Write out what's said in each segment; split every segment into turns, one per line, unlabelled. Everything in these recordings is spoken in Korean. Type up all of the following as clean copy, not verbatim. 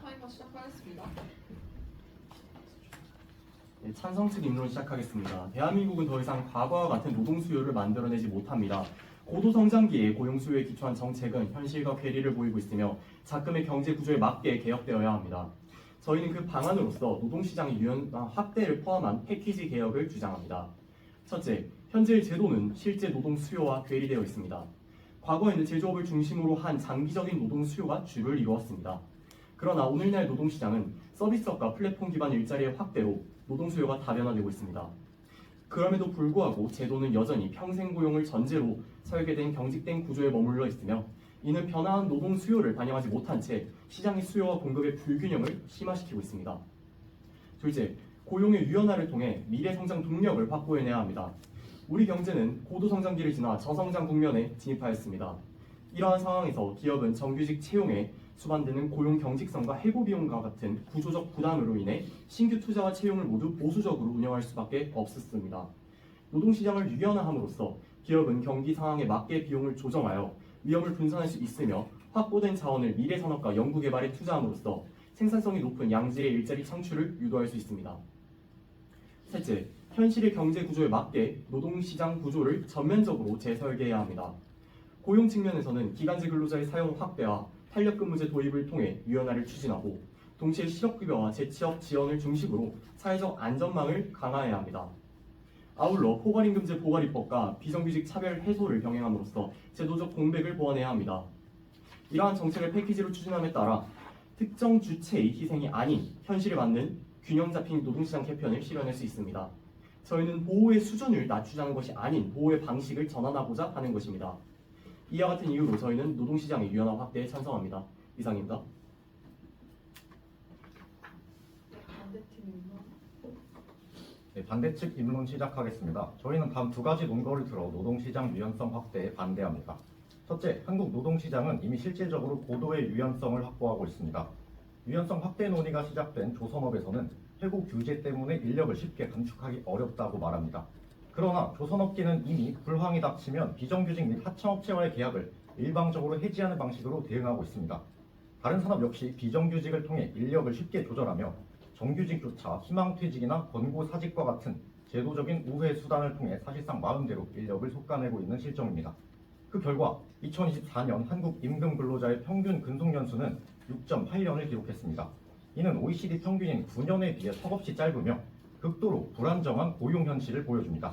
타이머 시작하겠습니다.
네, 찬성 측 입론 시작하겠습니다. 대한민국은 더 이상 과거와 같은 노동 수요를 만들어내지 못합니다. 고도 성장기에 고용 수요에 기초한 정책은 현실과 괴리를 보이고 있으며 작금의 경제 구조에 맞게 개혁되어야 합니다. 저희는 그 방안으로서 노동시장의 유연화 확대를 포함한 패키지 개혁을 주장합니다. 첫째, 현재의 제도는 실제 노동 수요와 괴리되어 있습니다. 과거에는 제조업을 중심으로 한 장기적인 노동 수요가 주를 이루었습니다. 그러나 오늘날 노동시장은 서비스업과 플랫폼 기반 일자리의 확대로 노동 수요가 다변화되고 있습니다. 그럼에도 불구하고 제도는 여전히 평생 고용을 전제로 설계된 경직된 구조에 머물러 있으며 이는 변화한 노동 수요를 반영하지 못한 채 시장의 수요와 공급의 불균형을 심화시키고 있습니다. 둘째, 고용의 유연화를 통해 미래 성장 동력을 확보해내야 합니다. 우리 경제는 고도 성장기를 지나 저성장 국면에 진입하였습니다. 이러한 상황에서 기업은 정규직 채용에 수반되는 고용 경직성과 해고 비용과 같은 구조적 부담으로 인해 신규 투자와 채용을 모두 보수적으로 운영할 수밖에 없었습니다. 노동시장을 유연화함으로써 기업은 경기 상황에 맞게 비용을 조정하여 위험을 분산할 수 있으며 확보된 자원을 미래 산업과 연구개발에 투자함으로써 생산성이 높은 양질의 일자리 창출을 유도할 수 있습니다. 셋째, 현실의 경제 구조에 맞게 노동시장 구조를 전면적으로 재설계해야 합니다. 고용 측면에서는 기간제 근로자의 사용 확대와 탄력근무제 도입을 통해 유연화를 추진하고 동시에 실업급여와 재취업 지원을 중심으로 사회적 안전망을 강화해야 합니다. 아울러 포괄임금제 포괄입법과 비정규직 차별 해소를 병행함으로써 제도적 공백을 보완해야 합니다. 이러한 정책을 패키지로 추진함에 따라 특정 주체의 희생이 아닌 현실에 맞는 균형 잡힌 노동시장 개편을 실현할 수 있습니다. 저희는 보호의 수준을 낮추자는 것이 아닌 보호의 방식을 전환하고자 하는 것입니다. 이와 같은 이유로 저희는 노동시장의 유연화 확대에 찬성합니다. 이상입니다.
네, 반대측 입론 시작하겠습니다. 저희는 다음 두 가지 논거를 들어 노동시장 유연성 확대에 반대합니다. 첫째, 한국 노동시장은 이미 실질적으로 고도의 유연성을 확보하고 있습니다. 유연성 확대 논의가 시작된 조선업에서는 해고 규제 때문에 인력을 쉽게 감축하기 어렵다고 말합니다. 그러나 조선업계는 이미 불황이 닥치면 비정규직 및 하청업체와의 계약을 일방적으로 해지하는 방식으로 대응하고 있습니다. 다른 산업 역시 비정규직을 통해 인력을 쉽게 조절하며 정규직조차 희망퇴직이나 권고사직과 같은 제도적인 우회 수단을 통해 사실상 마음대로 인력을 솎아내고 있는 실정입니다. 그 결과 2024년 한국 임금 근로자의 평균 근속연수는 6.8년을 기록했습니다. 이는 OECD 평균인 9년에 비해 턱없이 짧으며 극도로 불안정한 고용 현실을 보여줍니다.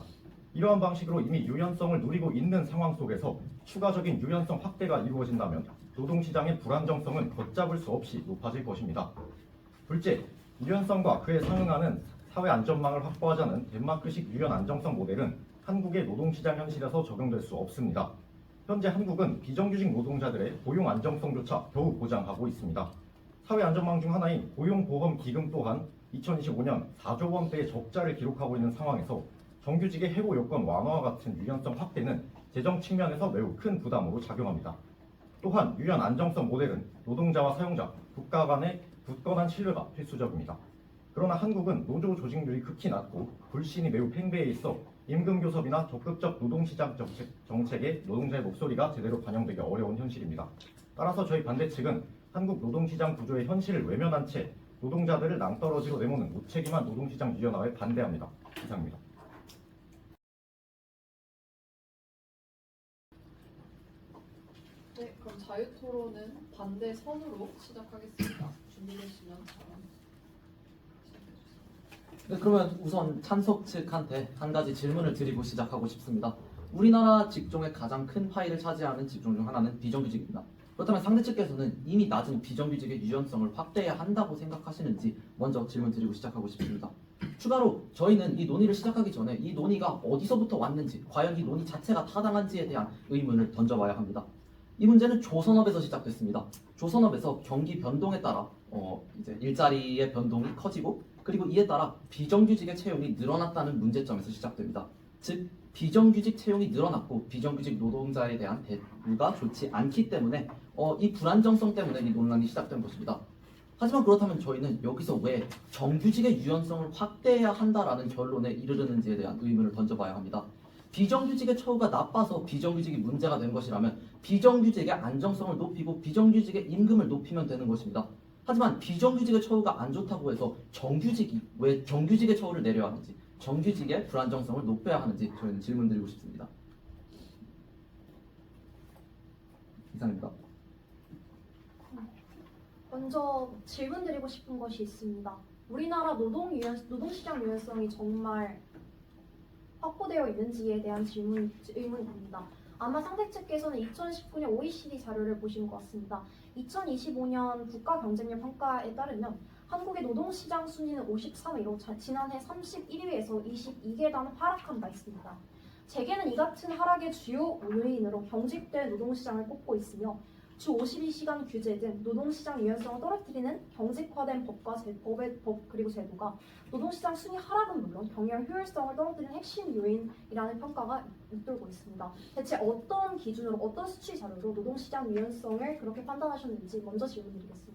이러한 방식으로 이미 유연성을 누리고 있는 상황 속에서 추가적인 유연성 확대가 이루어진다면 노동시장의 불안정성은 걷잡을 수 없이 높아질 것입니다. 둘째, 유연성과 그에 상응하는 사회 안전망을 확보하자는 덴마크식 유연 안정성 모델은 한국의 노동시장 현실에서 적용될 수 없습니다. 현재 한국은 비정규직 노동자들의 고용 안정성조차 겨우 보장하고 있습니다. 사회 안전망 중 하나인 고용보험기금 또한 2025년 4조 원대의 적자를 기록하고 있는 상황에서 정규직의 해고 요건 완화와 같은 유연성 확대는 재정 측면에서 매우 큰 부담으로 작용합니다. 또한 유연 안정성 모델은 노동자와 사용자, 국가 간의 굳건한 신뢰가 필수적입니다. 그러나 한국은 노조 조직률이 극히 낮고 불신이 매우 팽배해 있어 임금 교섭이나 적극적 노동시장 정책에 노동자의 목소리가 제대로 반영되기 어려운 현실입니다. 따라서 저희 반대측은 한국 노동시장 구조의 현실을 외면한 채 노동자들을 낭떠러지로 내모는 무책임한 노동시장 유연화에 반대합니다. 이상입니다.
네, 그럼 자유토론은 반대 선으로 시작하겠습니다. 준비되시면 시작해주세요.
네, 그러면 우선 찬석 측한테 한 가지 질문을 드리고 시작하고 싶습니다. 우리나라 직종의 가장 큰 파이를 차지하는 직종 중 하나는 비정규직입니다. 그렇다면 상대 측께서는 이미 낮은 비정규직의 유연성을 확대해야 한다고 생각하시는지 먼저 질문 드리고 시작하고 싶습니다. 추가로 저희는 이 논의를 시작하기 전에 이 논의가 어디서부터 왔는지, 과연 이 논의 자체가 타당한지에 대한 의문을 던져봐야 합니다. 이 문제는 조선업에서 시작됐습니다. 조선업에서 경기 변동에 따라 이제 일자리의 변동이 커지고 그리고 이에 따라 비정규직의 채용이 늘어났다는 문제점에서 시작됩니다. 즉 비정규직 채용이 늘어났고 비정규직 노동자에 대한 대우가 좋지 않기 때문에 이 불안정성 때문에 이 논란이 시작된 것입니다. 하지만 그렇다면 저희는 여기서 왜 정규직의 유연성을 확대해야 한다라는 결론에 이르르는지에 대한 의문을 던져봐야 합니다. 비정규직의 처우가 나빠서 비정규직이 문제가 된 것이라면 비정규직의 안정성을 높이고 비정규직의 임금을 높이면 되는 것입니다. 하지만 비정규직의 처우가 안 좋다고 해서 정규직이 왜 정규직의 처우를 내려야 하는지, 정규직의 불안정성을 높여야 하는지 저희는 질문 드리고 싶습니다. 이상입니다.
먼저 질문 드리고 싶은 것이 있습니다. 우리나라 노동시장 유연성이 정말 확보되어 있는지에 대한 의문입니다. 아마 상대 측께서는 2019년 OECD 자료를 보신 것 같습니다. 2025년 국가경쟁력 평가에 따르면 한국의 노동시장 순위는 53위로 지난해 31위에서 22계단 하락한 바 있습니다. 재계는 이 같은 하락의 주요 요인으로 경직된 노동시장을 꼽고 있으며 주 52시간 규제 등 노동시장 유연성을 떨어뜨리는 경직화된 법 그리고 제도가 노동시장 순위 하락은 물론 경영 효율성을 떨어뜨리는 핵심 요인이라는 평가가 잇돌고 있습니다. 대체 어떤 기준으로 어떤 수치 자료로 노동시장 유연성을 그렇게 판단하셨는지 먼저 질문드리겠습니다.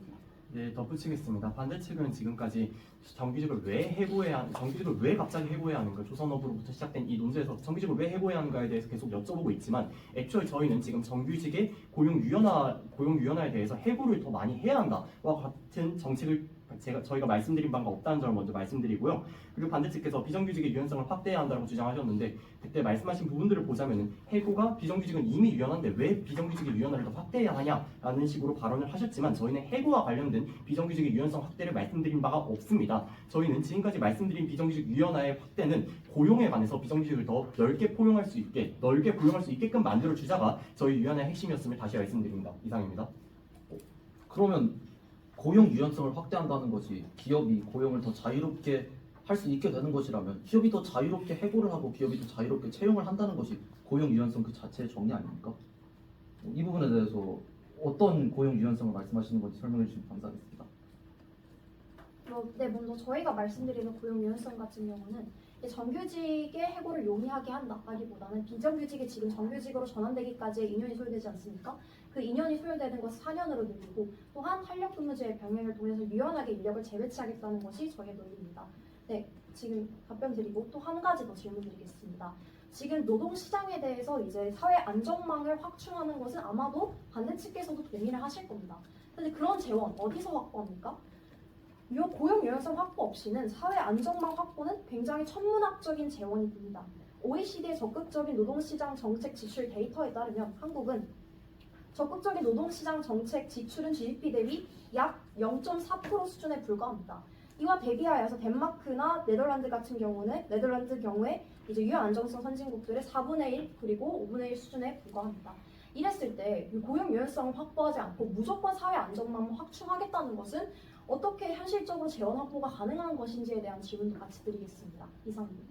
네, 덧붙이겠습니다. 반대측은 지금까지 정규직을 왜 갑자기 해고해야 하는가, 조선업으로부터 시작된 이 논제에서 정규직을 왜 해고해야 하는가에 대해서 계속 여쭤보고 있지만, 애초에 저희는 지금 정규직의 고용유연화에 대해서 해고를 더 많이 해야 한다와 같은 정책을 저희가 말씀드린 바가 없다는 점을 먼저 말씀드리고요. 그리고 반대측에서 비정규직의 유연성을 확대해야 한다고 주장하셨는데, 그때 말씀하신 부분들을 보자면은 해고가 비정규직은 이미 유연한데 왜 비정규직의 유연화를 더 확대해야 하냐라는 식으로 발언을 하셨지만, 저희는 해고와 관련된 비정규직의 유연성 확대를 말씀드린 바가 없습니다. 저희는 지금까지 말씀드린 비정규직 유연화의 확대는 고용에 관해서 비정규직을 더 넓게 포용할 수 있게끔 만들어 주자가 저희 유연화의 핵심이었음을 다시 말씀드립니다. 이상입니다.
그러면 고용 유연성을 확대한다는 것이 기업이 고용을 더 자유롭게 할 수 있게 되는 것이라면, 기업이 더 자유롭게 해고를 하고 기업이 더 자유롭게 채용을 한다는 것이 고용 유연성 그 자체의 정리 아닙니까? 이 부분에 대해서 어떤 고용 유연성을 말씀하시는 건지 설명해 주시면 감사하겠습니다.
네, 먼저 저희가 말씀드리는 고용 유연성 같은 경우는 정규직의 해고를 용이하게 한다기보다는 비정규직이 지금 정규직으로 전환되기까지의 2년이 소요되지 않습니까? 그 2년이 소요되는 것을 4년으로 늘리고, 또한 탄력근무제의 병행을 통해서 유연하게 인력을 재배치하겠다는 것이 저희의 논리입니다. 네, 지금 답변 드리고 또 한 가지 더 질문 드리겠습니다. 지금 노동시장에 대해서 이제 사회 안정망을 확충하는 것은 아마도 반대측께서도 동의를 하실 겁니다. 근데 그런 재원 어디서 확보합니까? 고용 유연성 확보 없이는 사회 안정망 확보는 굉장히 천문학적인 재원이 듭니다. OECD의 적극적인 노동시장 정책 지출 데이터에 따르면 한국은 적극적인 노동시장 정책 지출은 GDP 대비 약 0.4% 수준에 불과합니다. 이와 대비하여서 덴마크나 네덜란드 경우에 이제 유연 안정성 선진국들의 4분의 1 그리고 5분의 1 수준에 불과합니다. 이랬을 때 고용 유연성을 확보하지 않고 무조건 사회 안정망만 확충하겠다는 것은 어떻게 현실적으로 재원 확보가 가능한 것인지에 대한 질문도 같이 드리겠습니다. 이상입니다.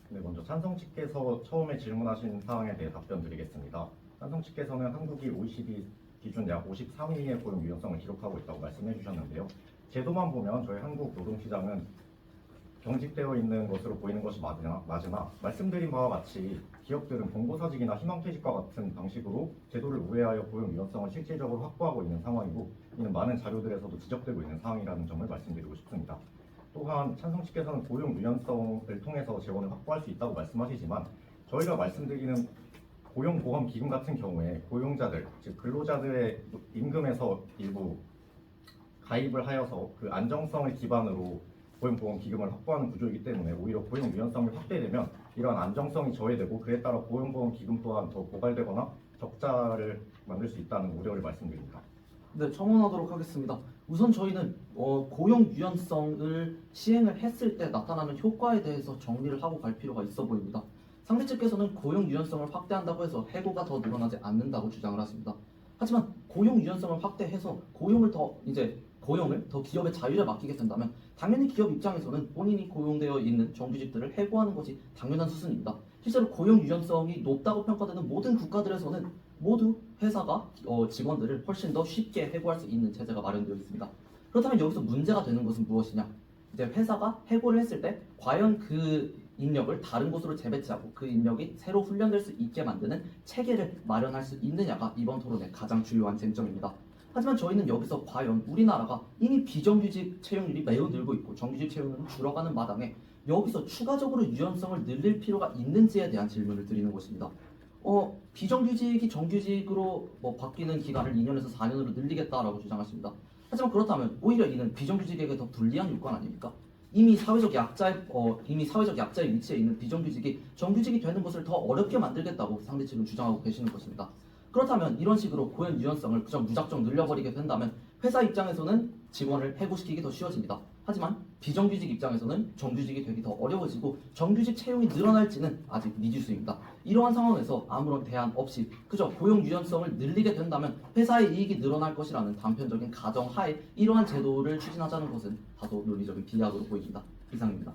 네, 먼저 찬성 측께서 처음에 질문하신 사항에 대해 답변 드리겠습니다. 찬성 측께서는 한국이 OECD 기준 약 53위의 고용 유연성을 기록하고 있다고 말씀해 주셨는데요. 제도만 보면 저희 한국 노동시장은 경직되어 있는 것으로 보이는 것이 맞으나 말씀드린 바와 같이 기업들은 봉고사직이나 희망퇴직과 같은 방식으로 제도를 우회하여 고용 유연성을 실질적으로 확보하고 있는 상황이고, 이는 많은 자료들에서도 지적되고 있는 상황이라는 점을 말씀드리고 싶습니다. 또한 찬성 측께서는 고용 유연성을 통해서 재원을 확보할 수 있다고 말씀하시지만, 저희가 말씀드리는 고용보험기금 같은 경우에 고용자들, 즉 근로자들의 임금에서 일부 가입을 하여서 그 안정성을 기반으로 고용보험기금을 확보하는 구조이기 때문에 오히려 고용 유연성이 확대되면 이러한 안정성이 저해되고, 그에 따라 고용보험기금 또한 더 고갈되거나 적자를 만들 수 있다는 우려를 말씀드립니다.
네, 청원하도록 하겠습니다. 우선 저희는 고용 유연성을 시행을 했을 때 나타나는 효과에 대해서 정리를 하고 갈 필요가 있어 보입니다. 상대 측께서는 고용 유연성을 확대한다고 해서 해고가 더 늘어나지 않는다고 주장을 하십니다. 하지만 고용 유연성을 확대해서 고용을 더 기업의 자율에 맡기게 된다면 당연히 기업 입장에서는 본인이 고용되어 있는 정규직들을 해고하는 것이 당연한 수순입니다. 실제로 고용 유연성이 높다고 평가되는 모든 국가들에서는 모두 회사가 직원들을 훨씬 더 쉽게 해고할 수 있는 체제가 마련되어 있습니다. 그렇다면 여기서 문제가 되는 것은 무엇이냐? 이제 회사가 해고를 했을 때 과연 그 인력을 다른 곳으로 재배치하고 그 인력이 새로 훈련될 수 있게 만드는 체계를 마련할 수 있느냐가 이번 토론의 가장 주요한 쟁점입니다. 하지만 저희는 여기서 과연 우리나라가 이미 비정규직 채용률이 매우 늘고 있고 정규직 채용률은 줄어가는 마당에 여기서 추가적으로 유연성을 늘릴 필요가 있는지에 대한 질문을 드리는 것입니다. 비정규직이 정규직으로 바뀌는 기간을 2년에서 4년으로 늘리겠다라고 주장하십니다. 하지만 그렇다면 오히려 이는 비정규직에게 더 불리한 요건 아닙니까? 이미 사회적 약자의 위치에 있는 비정규직이 정규직이 되는 것을 더 어렵게 만들겠다고 상대 측은 주장하고 계시는 것입니다. 그렇다면 이런 식으로 고용 유연성을 그저 무작정 늘려버리게 된다면 회사 입장에서는 직원을 해고시키기 더 쉬워집니다. 하지만 비정규직 입장에서는 정규직이 되기 더 어려워지고 정규직 채용이 늘어날지는 아직 미지수입니다. 이러한 상황에서 아무런 대안 없이 그저 고용 유연성을 늘리게 된다면 회사의 이익이 늘어날 것이라는 단편적인 가정하에 이러한 제도를 추진하자는 것은 다소 논리적인 비약으로 보입니다. 이상입니다.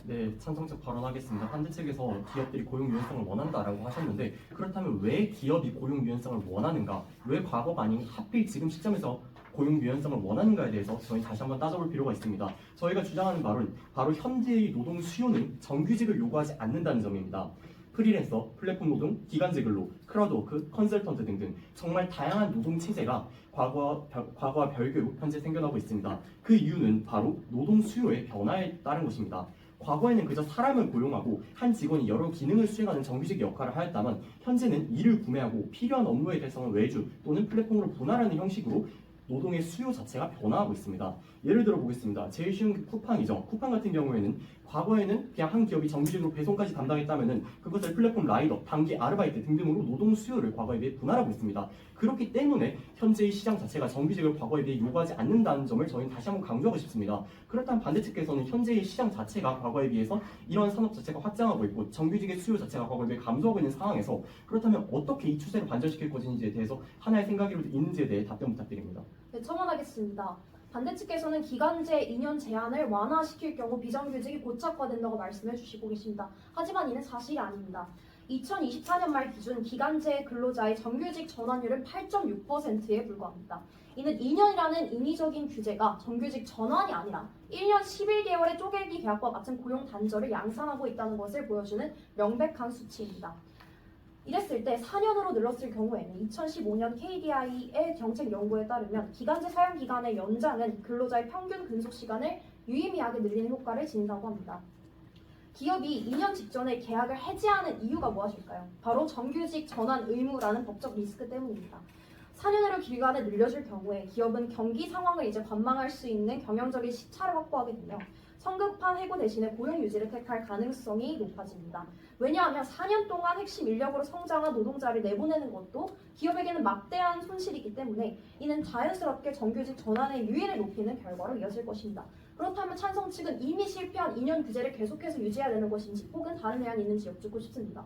네, 찬성적 발언하겠습니다. 반대 측에서 기업들이 고용 유연성을 원한다라고 하셨는데 그렇다면 왜 기업이 고용 유연성을 원하는가? 왜 과거가 아닌 하필 지금 시점에서 고용 유연성을 원하는가에 대해서 저희 다시 한번 따져볼 필요가 있습니다. 저희가 주장하는 바로는 바로 현재의 노동 수요는 정규직을 요구하지 않는다는 점입니다. 프리랜서, 플랫폼 노동, 기간제 근로, 크라우드워크, 컨설턴트 등등 정말 다양한 노동 체제가 과거와 별개로 현재 생겨나고 있습니다. 그 이유는 바로 노동 수요의 변화에 따른 것입니다. 과거에는 그저 사람을 고용하고 한 직원이 여러 기능을 수행하는 정규직 역할을 하였다면 현재는 이를 구매하고 필요한 업무의 대상을 외주 또는 플랫폼으로 분할하는 형식으로 노동의 수요 자체가 변화하고 있습니다. 예를 들어 보겠습니다. 제일 쉬운 게 쿠팡이죠. 쿠팡 같은 경우에는 과거에는 그냥 한 기업이 정규직으로 배송까지 담당했다면은 그것을 플랫폼 라이더, 단기 아르바이트 등등으로 노동 수요를 과거에 비해 분할하고 있습니다. 그렇기 때문에 현재의 시장 자체가 정규직을 과거에 비해 요구하지 않는다는 점을 저희는 다시 한번 강조하고 싶습니다. 그렇다면 반대 측에서는 현재의 시장 자체가 과거에 비해서 이런 산업 자체가 확장하고 있고 정규직의 수요 자체가 과거에 비해 감소하고 있는 상황에서 그렇다면 어떻게 이 추세를 반전시킬 것인지에 대해서 하나의 생각이라도 있는지에 대해 답변 부탁드립니다.
네, 첨언하겠습니다. 반대 측에서는 기간제 2년 제한을 완화시킬 경우 비정규직이 고착화된다고 말씀해 주시고 계십니다. 하지만 이는 사실이 아닙니다. 2024년 말 기준 기간제 근로자의 정규직 전환율은 8.6%에 불과합니다. 이는 2년이라는 인위적인 규제가 정규직 전환이 아니라 1년 11개월의 쪼개기 계약과 같은 고용 단절을 양산하고 있다는 것을 보여주는 명백한 수치입니다. 이랬을 때 4년으로 늘었을 경우에는 2015년 KDI의 정책 연구에 따르면 기간제 사용 기간의 연장은 근로자의 평균 근속 시간을 유의미하게 늘리는 효과를 지닌다고 합니다. 기업이 2년 직전에 계약을 해지하는 이유가 무엇일까요? 바로 정규직 전환 의무라는 법적 리스크 때문입니다. 4년으로 기간을 늘려줄 경우에 기업은 경기 상황을 이제 관망할 수 있는 경영적인 시차를 확보하게 되며 성급한 해고 대신에 고용 유지를 택할 가능성이 높아집니다. 왜냐하면 4년 동안 핵심 인력으로 성장한 노동자를 내보내는 것도 기업에게는 막대한 손실이기 때문에 이는 자연스럽게 정규직 전환의 유예를 높이는 결과로 이어질 것입니다. 그렇다면 찬성 측은 이미 실패한 2년 규제를 계속해서 유지해야 되는 것인지 혹은 다른 의안이 있는지 여쭙고 싶습니다.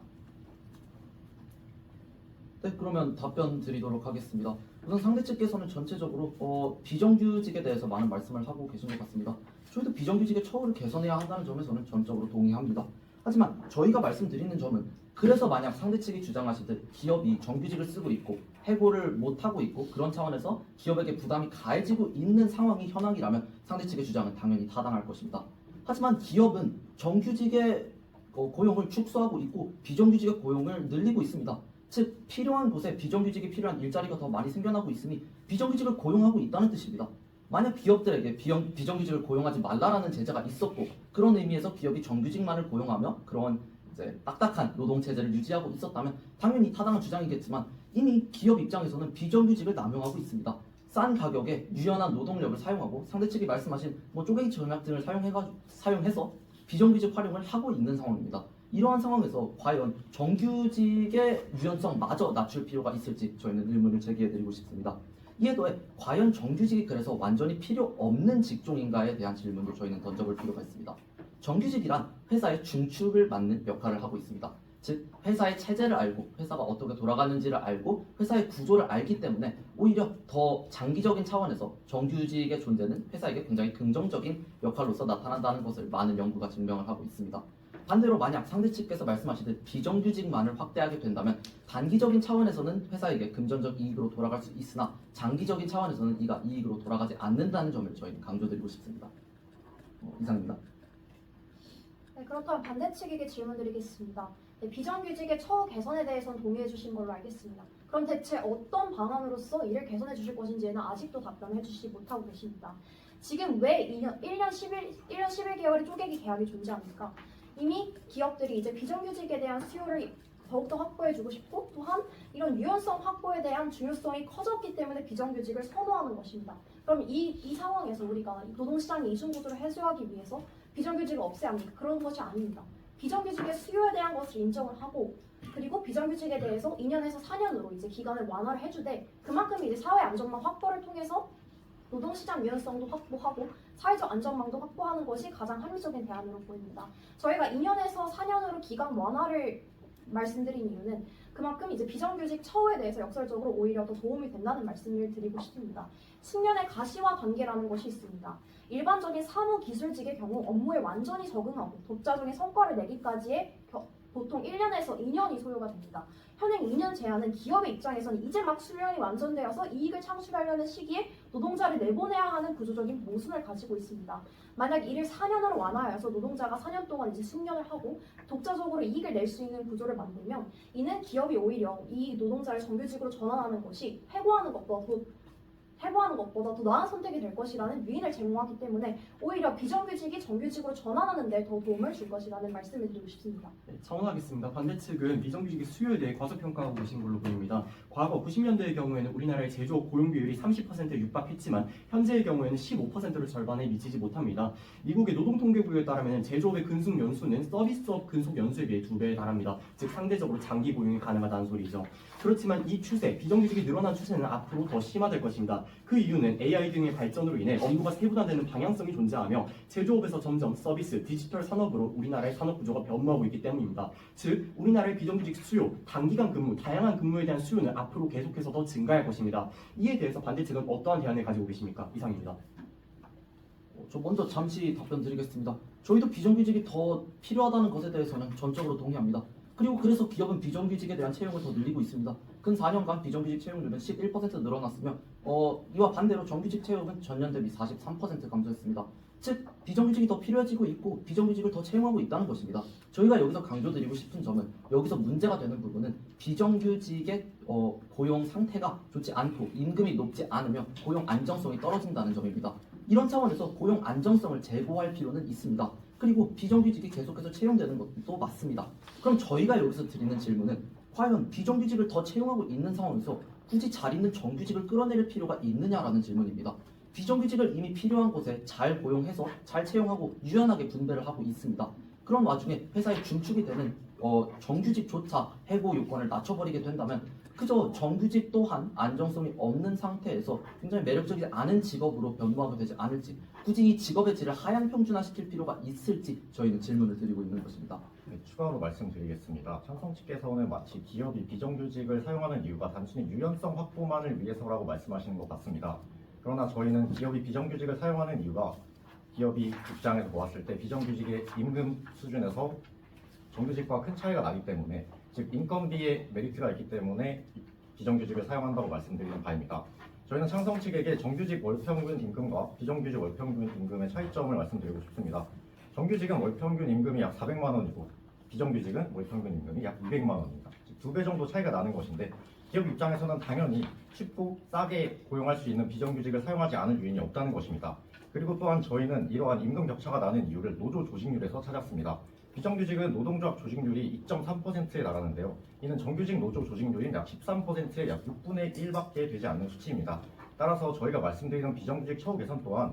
네, 그러면 답변 드리도록 하겠습니다. 우선 상대 측에서는 전체적으로 비정규직에 대해서 많은 말씀을 하고 계신 것 같습니다. 저희도 비정규직의 처우를 개선해야 한다는 점에서는 전적으로 동의합니다. 하지만 저희가 말씀드리는 점은 그래서 만약 상대 측이 주장하시듯 기업이 정규직을 쓰고 있고 해고를 못하고 있고 그런 차원에서 기업에게 부담이 가해지고 있는 상황이 현황이라면 상대 측의 주장은 당연히 타당할 것입니다. 하지만 기업은 정규직의 고용을 축소하고 있고 비정규직의 고용을 늘리고 있습니다. 즉 필요한 곳에 비정규직이 필요한 일자리가 더 많이 생겨나고 있으니 비정규직을 고용하고 있다는 뜻입니다. 만약 기업들에게 비정규직을 고용하지 말라라는 제재가 있었고 그런 의미에서 기업이 정규직만을 고용하며 그런 이제 딱딱한 노동 체제를 유지하고 있었다면 당연히 타당한 주장이겠지만 이미 기업 입장에서는 비정규직을 남용하고 있습니다. 싼 가격에 유연한 노동력을 사용하고 상대 측이 말씀하신 쪼개기 전략 등을 사용해서 비정규직 활용을 하고 있는 상황입니다. 이러한 상황에서 과연 정규직의 유연성마저 낮출 필요가 있을지 저희는 의문을 제기해드리고 싶습니다. 이에 더해 과연 정규직이 그래서 완전히 필요 없는 직종인가에 대한 질문도 저희는 던져볼 필요가 있습니다. 정규직이란 회사의 중축을 맡는 역할을 하고 있습니다. 즉 회사의 체제를 알고 회사가 어떻게 돌아가는지를 알고 회사의 구조를 알기 때문에 오히려 더 장기적인 차원에서 정규직의 존재는 회사에게 굉장히 긍정적인 역할로서 나타난다는 것을 많은 연구가 증명을 하고 있습니다. 반대로 만약 상대 측께서 말씀하시듯 비정규직만을 확대하게 된다면 단기적인 차원에서는 회사에게 금전적 이익으로 돌아갈 수 있으나 장기적인 차원에서는 이가 이익으로 돌아가지 않는다는 점을 저희는 강조드리고 싶습니다. 이상입니다.
네, 그렇다면 반대 측에게 질문드리겠습니다. 네, 비정규직의 처우 개선에 대해서는 동의해 주신 걸로 알겠습니다. 그럼 대체 어떤 방안으로서 이를 개선해 주실 것인지는 아직도 답변해 주시지 못하고 계십니다. 지금 왜 1년 11개월의 쪼개기 계약이 존재합니까? 이미 기업들이 이제 비정규직에 대한 수요를 더욱더 확보해주고 싶고 또한 이런 유연성 확보에 대한 중요성이 커졌기 때문에 비정규직을 선호하는 것입니다. 그럼 이 상황에서 우리가 노동시장의 이중구조를 해소하기 위해서 비정규직을 없애야 합니까? 그런 것이 아닙니다. 비정규직의 수요에 대한 것을 인정을 하고 그리고 비정규직에 대해서 2년에서 4년으로 이제 기간을 완화를 해주되 그만큼 이제 사회 안전망 확보를 통해서 노동시장 유연성도 확보하고 사회적 안전망도 확보하는 것이 가장 합리적인 대안으로 보입니다. 저희가 2년에서 4년으로 기간 완화를 말씀드린 이유는 그만큼 이제 비정규직 처우에 대해서 역설적으로 오히려 더 도움이 된다는 말씀을 드리고 싶습니다. 10년의 가시화 단계라는 것이 있습니다. 일반적인 사무기술직의 경우 업무에 완전히 적응하고 독자적인 성과를 내기까지의 보통 1년에서 2년이 소요가 됩니다. 현행 2년 제한은 기업의 입장에서는 이제 막 수련이 완전되어서 이익을 창출하려는 시기에 노동자를 내보내야 하는 구조적인 모순을 가지고 있습니다. 만약 이를 4년으로 완화해서 노동자가 4년 동안 이제 숙련을 하고 독자적으로 이익을 낼 수 있는 구조를 만들면 이는 기업이 오히려 이 노동자를 정규직으로 전환하는 것이 해고하는 것보다 더 나은 선택이 될 것이라는 유인을 제공하기 때문에 오히려 비정규직이 정규직으로 전환하는 데 더 도움을 줄 것이라는 말씀을 드리고 싶습니다.
네, 차원하겠습니다. 반대측은 비정규직의 수요에 대해 과소평가하고 계신 걸로 보입니다. 과거 90년대의 경우에는 우리나라의 제조업 고용 비율이 30%에 육박했지만 현재의 경우에는 15%를 절반에 미치지 못합니다. 미국의 노동통계부에 따르면 제조업의 근속 연수는 서비스업 근속 연수에 비해 2배에 달합니다. 즉 상대적으로 장기 고용이 가능하다는 소리죠. 그렇지만 이 추세, 비정규직이 늘어난 추세는 앞으로 더 심화될 것입니다. 그 이유는 AI 등의 발전으로 인해 업무가 세분화되는 방향성이 존재하며 제조업에서 점점 서비스, 디지털 산업으로 우리나라의 산업 구조가 변모하고 있기 때문입니다. 즉, 우리나라의 비정규직 수요, 단기간 근무, 다양한 근무에 대한 수요는 앞으로 계속해서 더 증가할 것입니다. 이에 대해서 반대측은 어떠한 대안을 가지고 계십니까? 이상입니다.
저 먼저 잠시 답변 드리겠습니다. 저희도 비정규직이 더 필요하다는 것에 대해서는 전적으로 동의합니다. 그리고 그래서 기업은 비정규직에 대한 채용을 더 늘리고 있습니다. 근 4년간 비정규직 채용률은 11% 늘어났으며 이와 반대로 정규직 채용은 전년 대비 43% 감소했습니다. 즉 비정규직이 더 필요해지고 있고 비정규직을 더 채용하고 있다는 것입니다. 저희가 여기서 강조드리고 싶은 점은 여기서 문제가 되는 부분은 비정규직의 고용 상태가 좋지 않고 임금이 높지 않으며 고용 안정성이 떨어진다는 점입니다. 이런 차원에서 고용 안정성을 제고할 필요는 있습니다. 그리고 비정규직이 계속해서 채용되는 것도 맞습니다. 그럼 저희가 여기서 드리는 질문은 과연 비정규직을 더 채용하고 있는 상황에서 굳이 잘 있는 정규직을 끌어내릴 필요가 있느냐라는 질문입니다. 비정규직을 이미 필요한 곳에 잘 고용해서 잘 채용하고 유연하게 분배를 하고 있습니다. 그런 와중에 회사의 중축이 되는 정규직조차 해고 요건을 낮춰버리게 된다면 그저 정규직 또한 안정성이 없는 상태에서 굉장히 매력적이지 않은 직업으로 변모하게 되지 않을지 굳이 이 직업의 질을 하향 평준화시킬 필요가 있을지 저희는 질문을 드리고 있는 것입니다.
네, 추가로 말씀드리겠습니다. 찬성 측께서는 마치 기업이 비정규직을 사용하는 이유가 단순히 유연성 확보만을 위해서라고 말씀하시는 것 같습니다. 그러나 저희는 기업이 비정규직을 사용하는 이유가 기업이 입장에서 보았을 때 비정규직의 임금 수준에서 정규직과 큰 차이가 나기 때문에 즉 인건비에 메리트가 있기 때문에 비정규직을 사용한다고 말씀드리는 바입니다. 저희는 창성 측에게 정규직 월평균 임금과 비정규직 월평균 임금의 차이점을 말씀드리고 싶습니다. 정규직은 월평균 임금이 약 400만 원이고 비정규직은 월평균 임금이 약 200만 원입니다. 즉 2배 정도 차이가 나는 것인데 기업 입장에서는 당연히 쉽고 싸게 고용할 수 있는 비정규직을 사용하지 않을 요인이 없다는 것입니다. 그리고 또한 저희는 이러한 임금 격차가 나는 이유를 노조 조직률에서 찾았습니다. 비정규직은 노동조합 조직률이 2.3%에 달하는데요. 이는 정규직 노조 조직률인 약 13%의 약 6분의 1밖에 되지 않는 수치입니다. 따라서 저희가 말씀드리는 비정규직 처우 개선 또한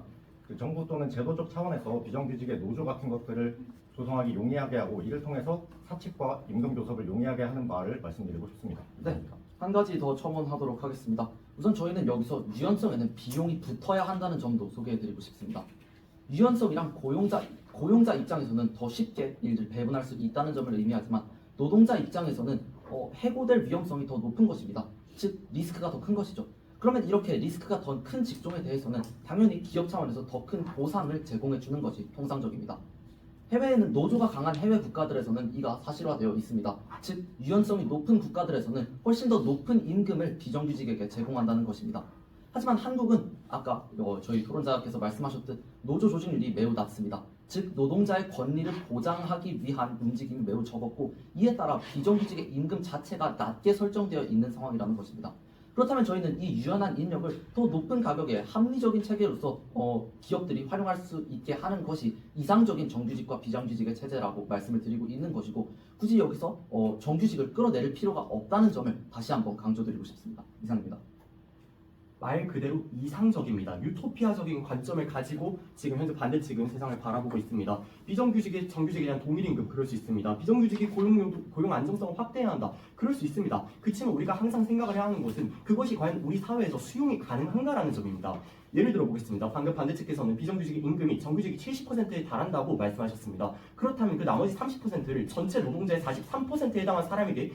정부 또는 제도적 차원에서 비정규직의 노조 같은 것들을 조성하기 용이하게 하고 이를 통해서 사측과 임금 교섭을 용이하게 하는 바를 말씀드리고 싶습니다.
네, 한 가지 더 첨언하도록 하겠습니다. 우선 저희는 여기서 유연성에는 비용이 붙어야 한다는 점도 소개해드리고 싶습니다. 유연성이란 고용자 입장에서는 더 쉽게 일을 배분할 수 있다는 점을 의미하지만 노동자 입장에서는 해고될 위험성이 더 높은 것입니다. 즉 리스크가 더 큰 것이죠. 그러면 이렇게 리스크가 더 큰 직종에 대해서는 당연히 기업 차원에서 더 큰 보상을 제공해 주는 것이 통상적입니다. 해외에는 노조가 강한 해외 국가들에서는 이가 사실화되어 있습니다. 즉 유연성이 높은 국가들에서는 훨씬 더 높은 임금을 비정규직에게 제공한다는 것입니다. 하지만 한국은 아까 저희 토론자께서 말씀하셨듯 노조 조직률이 매우 낮습니다. 즉 노동자의 권리를 보장하기 위한 움직임이 매우 적었고 이에 따라 비정규직의 임금 자체가 낮게 설정되어 있는 상황이라는 것입니다. 그렇다면 저희는 이 유연한 인력을 더 높은 가격에 합리적인 체계로서 기업들이 활용할 수 있게 하는 것이 이상적인 정규직과 비정규직의 체제라고 말씀을 드리고 있는 것이고, 굳이 여기서 정규직을 끌어내릴 필요가 없다는 점을 다시 한번 강조드리고 싶습니다. 이상입니다.
말 그대로 이상적입니다. 유토피아적인 관점을 가지고 지금 현재 반대측은 세상을 바라보고 있습니다. 비정규직의 정규직에 대한 동일임금 그럴 수 있습니다. 비정규직이 고용 안정성을 확대해야 한다. 그럴 수 있습니다. 그렇지만 우리가 항상 생각을 해야 하는 것은 그것이 과연 우리 사회에서 수용이 가능한가라는 점입니다. 예를 들어 보겠습니다. 방금 반대측에서는 비정규직의 임금이 정규직이 70%에 달한다고 말씀하셨습니다. 그렇다면 그 나머지 30%를 전체 노동자의 43%에 해당한 사람에게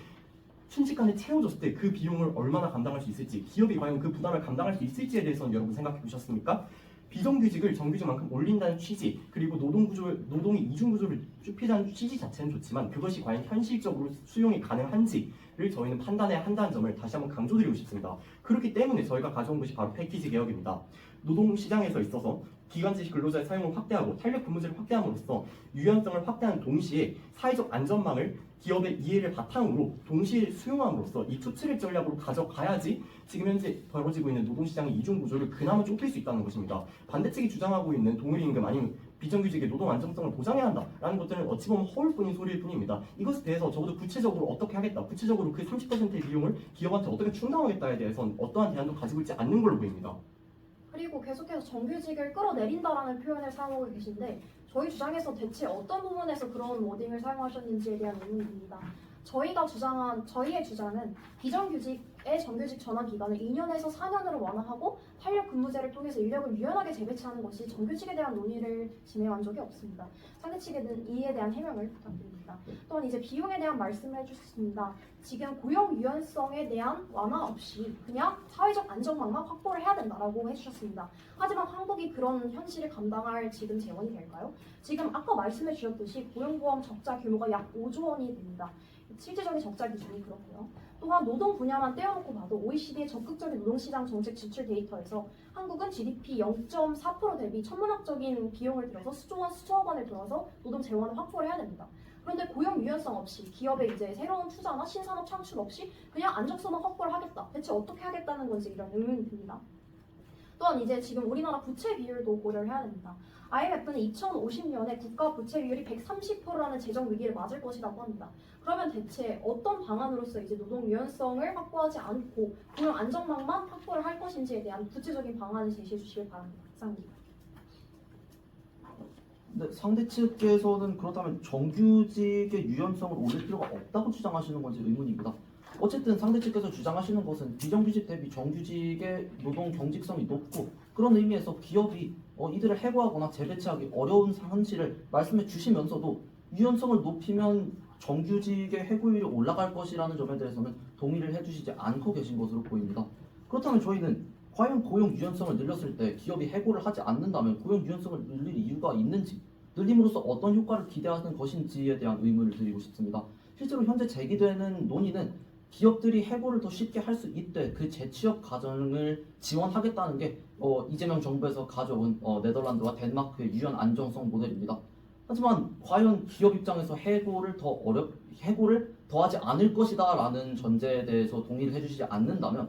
순식간에 채워줬을 때 그 비용을 얼마나 감당할 수 있을지, 기업이 과연 그 부담을 감당할 수 있을지에 대해서는 여러분 생각해 보셨습니까? 비정규직을 정규직만큼 올린다는 취지, 그리고 노동의 이중구조를 좁히자는 취지 자체는 좋지만 그것이 과연 현실적으로 수용이 가능한지를 저희는 판단해야 한다는 점을 다시 한번 강조드리고 싶습니다. 그렇기 때문에 저희가 가져온 것이 바로 패키지 개혁입니다. 노동시장에서 있어서 기간제 근로자의 사용을 확대하고 탄력 근무제를 확대함으로써 유연성을 확대하는 동시에 사회적 안전망을 기업의 이해를 바탕으로 동시에 수용함으로써 이 투트랙 전략으로 가져가야지 지금 현재 벌어지고 있는 노동시장의 이중구조를 그나마 좁힐 수 있다는 것입니다. 반대측이 주장하고 있는 동일임금 아니면 비정규직의 노동 안정성을 보장해야 한다라는 것들은 어찌 보면 허울뿐인 소리일 뿐입니다. 이것에 대해서 적어도 구체적으로 어떻게 하겠다, 구체적으로 그 30%의 비용을 기업한테 어떻게 충당하겠다에 대해서는 어떠한 대안도 가지고 있지 않는 걸로 보입니다.
그리고 계속해서 정규직을 끌어내린다라는 표현을 사용하고 계신데, 저희 주장에서 대체 어떤 부분에서 그런 워딩을 사용하셨는지에 대한 의문입니다. 저희의 주장은 비정규직의 정규직 전환 기간을 2년에서 4년으로 완화하고 탄력 근무제를 통해서 인력을 유연하게 재배치하는 것이 정규직에 대한 논의를 진행한 적이 없습니다. 상대 측에는 이에 대한 해명을 부탁드립니다. 또한 이제 비용에 대한 말씀을 해주셨습니다. 지금 고용 유연성에 대한 완화 없이 그냥 사회적 안정망만 확보를 해야 된다라고 해주셨습니다. 하지만 한국이 그런 현실을 감당할 지금 재원이 될까요? 지금 아까 말씀해 주셨듯이 고용보험 적자 규모가 약 5조 원이 됩니다. 실질적인 적자 기준이 그렇고요. 또한 노동 분야만 떼어놓고 봐도 OECD의 적극적인 노동시장 정책 지출 데이터에서 한국은 GDP 0.4% 대비 천문학적인 비용을 들여서 수조억 원을 들어서 노동 재원을 확보를 해야 됩니다. 그런데 고용 유연성 없이 기업의 이제 새로운 투자나 신산업 창출 없이 그냥 안정성만 확보를 하겠다. 대체 어떻게 하겠다는 건지 이런 의문이 듭니다. 또한 이제 지금 우리나라 부채 비율도 고려를 해야 됩니다. IMF는 2050년에 국가 부채 비율이 130%라는 재정 위기를 맞을 것이라고 합니다. 그러면 대체 어떤 방안으로서 이제 노동 유연성을 확보하지 않고 고용 안정망만 확보를 할 것인지에 대한 구체적인 방안을 제시해 주시길 바랍니다. 이상입니다.
근데 상대 측에서는 그렇다면 정규직의 유연성을 올릴 필요가 없다고 주장하시는 건지 의문입니다. 어쨌든 상대 측에서 주장하시는 것은 비정규직 대비 정규직의 노동 경직성이 높고, 그런 의미에서 기업이 이들을 해고하거나 재배치하기 어려운 현실을 말씀해 주시면서도 유연성을 높이면 정규직의 해고율이 올라갈 것이라는 점에 대해서는 동의를 해주시지 않고 계신 것으로 보입니다. 그렇다면 저희는 과연 고용 유연성을 늘렸을 때 기업이 해고를 하지 않는다면 고용 유연성을 늘릴 이유가 있는지, 늘림으로써 어떤 효과를 기대하는 것인지에 대한 의문을 드리고 싶습니다. 실제로 현재 제기되는 논의는 기업들이 해고를 더 쉽게 할 수 있게 그 재취업 과정을 지원하겠다는 게 이재명 정부에서 가져온 네덜란드와 덴마크의 유연 안정성 모델입니다. 하지만 과연 기업 입장에서 해고를 더하지 않을 것이다라는 전제에 대해서 동의를 해주시지 않는다면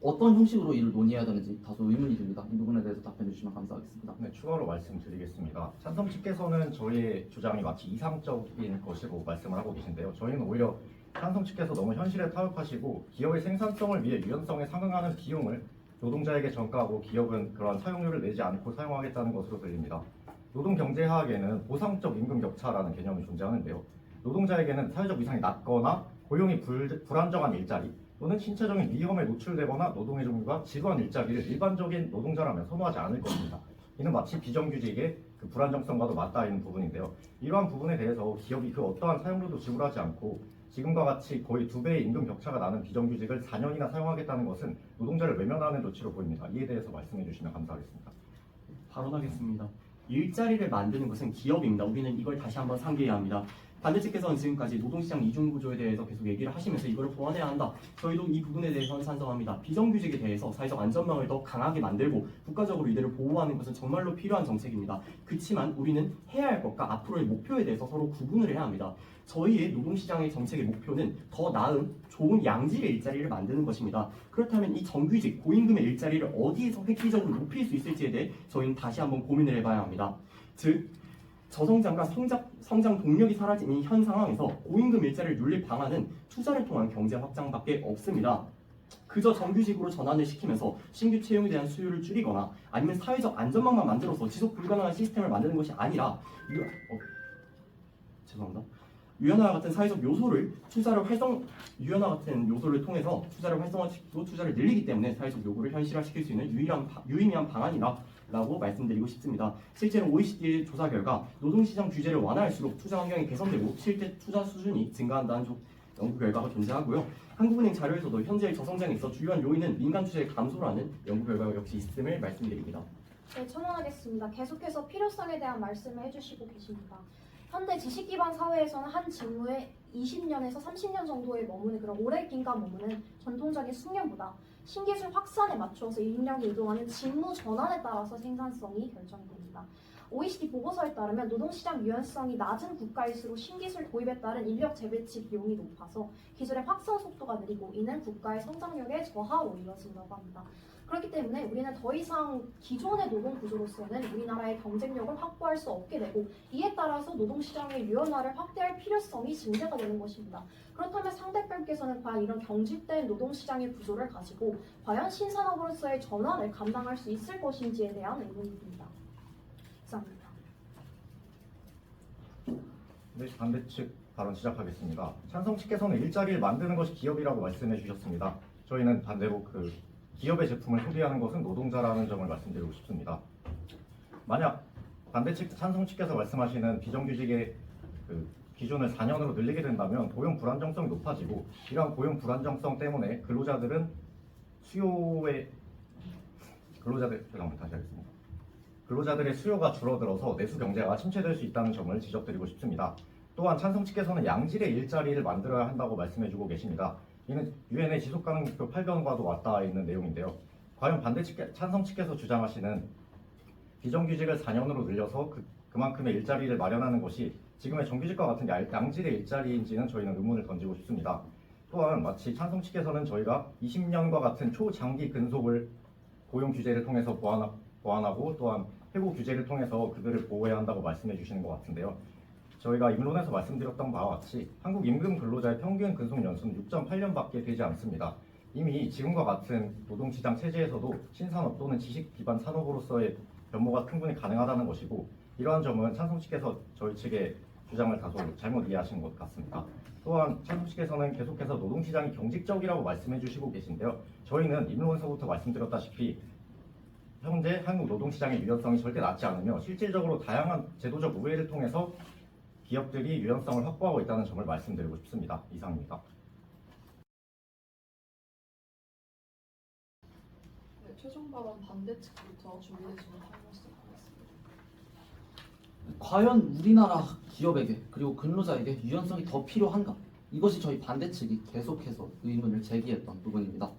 어떤 형식으로 이를 논의해야 되는지 다소 의문이 듭니다. 이 부분에 대해서 답변해 주시면 감사하겠습니다.
네, 추가로 말씀드리겠습니다. 찬성 측께서는 저희의 주장이 마치 이상적인 것이라고 말씀을 하고 계신데요. 저희는 오히려 찬성 측께서 너무 현실에 타협하시고 기업의 생산성을 위해 유연성에 상응하는 비용을 노동자에게 전가하고 기업은 그러한 사용료를 내지 않고 사용하겠다는 것으로 들립니다. 노동경제학에는 보상적 임금 격차라는 개념이 존재하는데요. 노동자에게는 사회적 위상이 낮거나 고용이 불안정한 일자리 또는 신체적인 위험에 노출되거나 노동의 종류가 지루한 일자리를 일반적인 노동자라면 선호하지 않을 것입니다. 이는 마치 비정규직의 그 불안정성과도 맞닿아 있는 부분인데요. 이러한 부분에 대해서 기업이 그 어떠한 사용료도 지불하지 않고 지금과 같이 거의 2배의 임금 격차가 나는 비정규직을 4년이나 사용하겠다는 것은 노동자를 외면하는 조치로 보입니다. 이에 대해서 말씀해 주시면 감사하겠습니다.
발언하겠습니다. 일자리를 만드는 것은 기업입니다. 우리는 이걸 다시 한번 상기해야 합니다. 반대측에서는 지금까지 노동시장 이중구조에 대해서 계속 얘기를 하시면서 이거를 보완해야 한다. 저희도 이 부분에 대해서는 찬성합니다. 비정규직에 대해서 사회적 안전망을 더 강하게 만들고 국가적으로 이들을 보호하는 것은 정말로 필요한 정책입니다. 그렇지만 우리는 해야 할 것과 앞으로의 목표에 대해서 서로 구분을 해야 합니다. 저희의 노동시장의 정책의 목표는 더 나은 좋은 양질의 일자리를 만드는 것입니다. 그렇다면 이 정규직, 고임금의 일자리를 어디에서 획기적으로 높일 수 있을지에 대해 저희는 다시 한번 고민을 해봐야 합니다. 즉, 저성장과 성장 동력이 사라진 이 현 상황에서 고임금 일자리를 눌릴 방안은 투자를 통한 경제 확장밖에 없습니다. 그저 정규직으로 전환을 시키면서 신규 채용에 대한 수요를 줄이거나 아니면 사회적 안전망만 만들어서 지속 불가능한 시스템을 만드는 것이 아니라 유연화 같은 사회적 요소를 유연화 같은 요소를 통해서 투자를 활성화시키고 투자를 늘리기 때문에 사회적 요구를 현실화시킬 수 있는 유의미한 방안이라고 말씀드리고 싶습니다. 실제로 OECD의 조사 결과 노동시장 규제를 완화할수록 투자 환경이 개선되고 실제 투자 수준이 증가한다는 연구 결과가 존재하고요. 한국은행 자료에서도 현재의 저성장에 있어 주요한 요인은 민간 투자의 감소라는 연구 결과가 역시 있음을 말씀드립니다.
네, 첨언하겠습니다. 계속해서 필요성에 대한 말씀을 해주시고 계십니다. 현대 지식 기반 사회에서는 한 직무에 20년에서 30년 정도에 머무는 그런 오랜 기간 머무는 전통적인 숙련보다 신기술 확산에 맞춰서 인력이 이동하는 직무 전환에 따라서 생산성이 결정됩니다. OECD 보고서에 따르면 노동시장 유연성이 낮은 국가일수록 신기술 도입에 따른 인력 재배치 비용이 높아서 기술의 확산 속도가 느리고 이는 국가의 성장력에 저하로 이어진다고 합니다. 그렇기 때문에 우리는 더 이상 기존의 노동 구조로서는 우리나라의 경쟁력을 확보할 수 없게 되고 이에 따라서 노동시장의 유연화를 확대할 필요성이 증대가 되는 것입니다. 그렇다면 상대편께서는 과연 이런 경직된 노동시장의 구조를 가지고 과연 신산업으로서의 전환을 감당할 수 있을 것인지에 대한 의문입니다. 이상입니다.
네, 반대측 발언 시작하겠습니다. 찬성 측께서는 일자리를 만드는 것이 기업이라고 말씀해 주셨습니다. 저희는 반대로 기업의 제품을 소비하는 것은 노동자라는 점을 말씀드리고 싶습니다. 만약 반대측 찬성 측께서 말씀하시는 비정규직의 기준을 4년으로 늘리게 된다면 고용 불안정성이 높아지고 이러한 고용 불안정성 때문에 근로자들의 수요가 줄어들어서 내수 경제가 침체될 수 있다는 점을 지적드리고 싶습니다. 또한 찬성 측께서는 양질의 일자리를 만들어야 한다고 말씀해주고 계십니다. 이는 유엔의 지속가능 목표 8번과도 맞닿아 있는 내용인데요. 과연 찬성 측께서 주장하시는 비정규직을 4년으로 늘려서 그만큼의 일자리를 마련하는 것이 지금의 정규직과 같은 양질의 일자리인지는 저희는 의문을 던지고 싶습니다. 또한 마치 찬성 측에서는 저희가 20년과 같은 초장기 근속을 고용 규제를 통해서 보완하고 또한 해고 규제를 통해서 그들을 보호해야 한다고 말씀해 주시는 것 같은데요. 저희가 입론에서 말씀드렸던 바와 같이 한국 임금 근로자의 평균 근속 연수는 6.8년밖에 되지 않습니다. 이미 지금과 같은 노동시장 체제에서도 신산업 또는 지식 기반 산업으로서의 변모가 충분히 가능하다는 것이고 이러한 점은 찬성 측에서 저희 측의 주장을 다소 잘못 이해하신 것 같습니다. 또한 찬성 측에서는 계속해서 노동시장이 경직적이라고 말씀해 주시고 계신데요. 저희는 입론에서부터 말씀드렸다시피 현재 한국 노동시장의 유연성이 절대 낮지 않으며 실질적으로 다양한 제도적 우회를 통해서 기업들이 유연성을 확보하고 있다는 점을 말씀드리고 싶습니다. 이상입니다.
네, 최종 발언 반대측부터 준비되시면 하겠습니다.
과연 우리나라 기업에게 그리고 근로자에게 유연성이 더 필요한가? 이것이 저희 반대측이 계속해서 의문을 제기했던 부분입니다.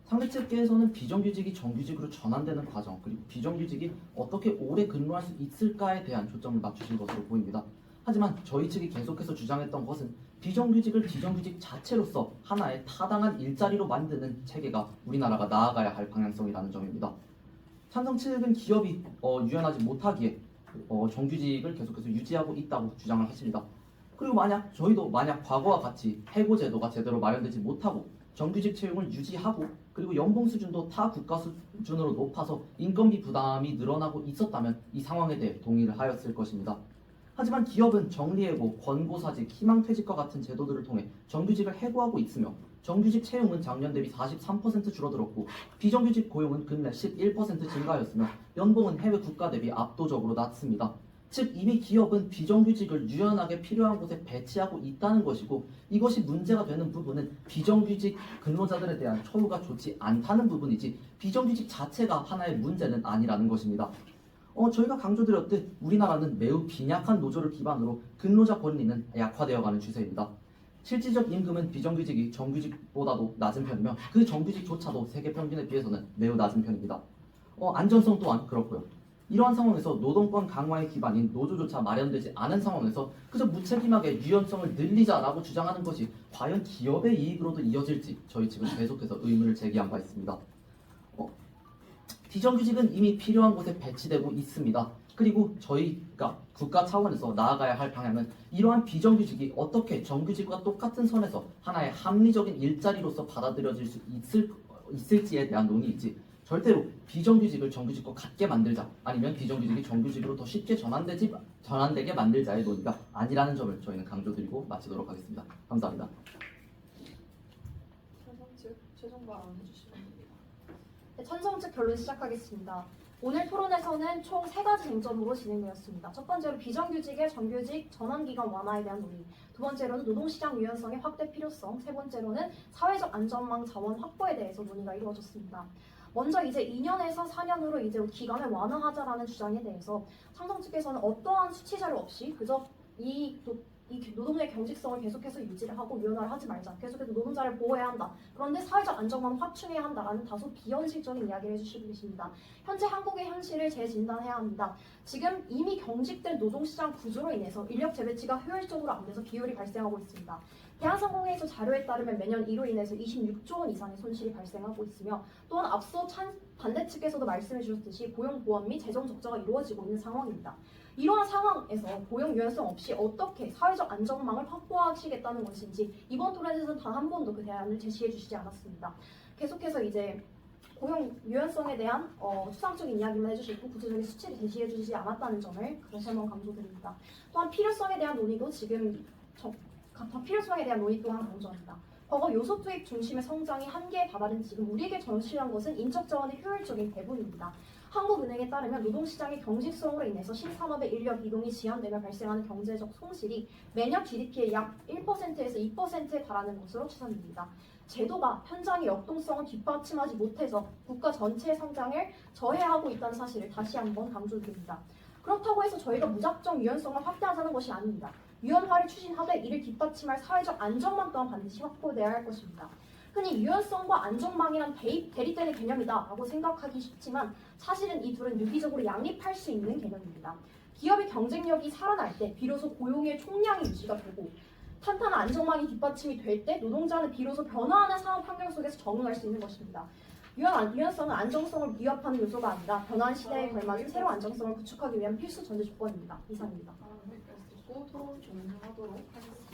상대측께서는 비정규직이 정규직으로 전환되는 과정 그리고 비정규직이 어떻게 오래 근로할 수 있을까에 대한 초점을 맞추신 것으로 보입니다. 하지만 저희 측이 계속해서 주장했던 것은 비정규직을 비정규직 자체로서 하나의 타당한 일자리로 만드는 체계가 우리나라가 나아가야 할 방향성이라는 점입니다. 찬성 측은 기업이 유연하지 못하기에 정규직을 계속해서 유지하고 있다고 주장을 하십니다. 그리고 저희도 만약 과거와 같이 해고 제도가 제대로 마련되지 못하고 정규직 채용을 유지하고 그리고 연봉 수준도 타 국가 수준으로 높아서 인건비 부담이 늘어나고 있었다면 이 상황에 대해 동의를 하였을 것입니다. 하지만 기업은 정리해고, 권고사직, 희망퇴직과 같은 제도들을 통해 정규직을 해고하고 있으며 정규직 채용은 작년 대비 43% 줄어들었고 비정규직 고용은 근래 11% 증가하였으며 연봉은 해외 국가 대비 압도적으로 낮습니다. 즉 이미 기업은 비정규직을 유연하게 필요한 곳에 배치하고 있다는 것이고 이것이 문제가 되는 부분은 비정규직 근로자들에 대한 처우가 좋지 않다는 부분이지 비정규직 자체가 하나의 문제는 아니라는 것입니다. 저희가 강조드렸듯 우리나라는 매우 빈약한 노조를 기반으로 근로자 권리는 약화되어가는 추세입니다. 실질적 임금은 비정규직이 정규직보다도 낮은 편이며 그 정규직조차도 세계 평균에 비해서는 매우 낮은 편입니다. 안전성 또한 그렇고요. 이러한 상황에서 노동권 강화의 기반인 노조조차 마련되지 않은 상황에서 그저 무책임하게 유연성을 늘리자라고 주장하는 것이 과연 기업의 이익으로도 이어질지 저희 측은 계속해서 의문을 제기한 바 있습니다. 비정규직은 이미 필요한 곳에 배치되고 있습니다. 그리고 저희가 국가 차원에서 나아가야 할 방향은 이러한 비정규직이 어떻게 정규직과 똑같은 선에서 하나의 합리적인 일자리로서 받아들여질 수 있을지에 대한 논의이지 절대로 비정규직을 정규직과 같게 만들자 아니면 비정규직이 정규직으로 더 쉽게 전환되게 만들자의 논의가 아니라는 점을 저희는 강조드리고 마치도록 하겠습니다. 감사합니다.
찬성 측 최종 발언 해주시면 됩니다.
네, 찬성 측 결론 시작하겠습니다. 오늘 토론에서는 총 3가지 쟁점으로 진행되었습니다. 첫 번째로 비정규직의 정규직 전환기간 완화에 대한 논의, 두 번째로는 노동시장 유연성의 확대 필요성, 세 번째로는 사회적 안전망 자원 확보에 대해서 논의가 이루어졌습니다. 먼저 이제 2년에서 4년으로 이제 기간을 완화하자라는 주장에 대해서 찬성 측에서는 어떠한 수치 자료 없이 그저 이 노동의 경직성을 계속해서 유지를 하고 유연화를 하지 말자. 계속해서 노동자를 보호해야 한다. 그런데 사회적 안정망을 확충해야 한다라는 다소 비현실적인 이야기를 해주시고 계십니다. 현재 한국의 현실을 재진단해야 합니다. 지금 이미 경직된 노동시장 구조로 인해서 인력 재배치가 효율적으로 안 돼서 비효율이 발생하고 있습니다. 대한상공회의소 자료에 따르면 매년 이로 인해서 26조 원 이상의 손실이 발생하고 있으며 또한 앞서 반대 측에서도 말씀해 주셨듯이 고용보완 및 재정 적자가 이루어지고 있는 상황입니다. 이러한 상황에서 고용 유연성 없이 어떻게 사회적 안정망을 확보하시겠다는 것인지 이번 토론에서는 단 한 번도 그 대안을 제시해 주시지 않았습니다. 계속해서 이제 고용 유연성에 대한 추상적인 이야기만 해주시고 구체적인 수치를 제시해 주시지 않았다는 점을 다시 한번 강조드립니다. 또한 필요성에 대한 논의도 지금 필요성에 대한 논의 또한 강조합니다. 과거 요소 투입 중심의 성장이 한계에 다다른 지금 우리에게 전실한 것은 인적 자원의 효율적인 배분입니다. 한국은행에 따르면 노동시장의 경직성으로 인해서 신산업의 인력 이동이 지연되며 발생하는 경제적 손실이 매년 GDP의 약 1%에서 2%에 달하는 것으로 추산됩니다. 제도가 현장의 역동성을 뒷받침하지 못해서 국가 전체의 성장을 저해하고 있다는 사실을 다시 한번 강조드립니다. 그렇다고 해서 저희가 무작정 유연성을 확대하자는 것이 아닙니다. 유연화를 추진하되 이를 뒷받침할 사회적 안정망 또한 반드시 확보돼야 할 것입니다. 흔히 유연성과 안정망이란 대립되는 개념이다라고 생각하기 쉽지만 사실은 이 둘은 유기적으로 양립할 수 있는 개념입니다. 기업의 경쟁력이 살아날 때 비로소 고용의 총량이 유지가 되고 탄탄한 안정망이 뒷받침이 될 때 노동자는 비로소 변화하는 산업 환경 속에서 적응할 수 있는 것입니다. 유연성은 안정성을 위협하는 요소가 아니라 변화한 시대에 걸맞은 새로운 안정성을 구축하기 위한 필수 전제 조건입니다. 이상입니다.
여기까지 듣고 토론 종료하도록 하겠습니다.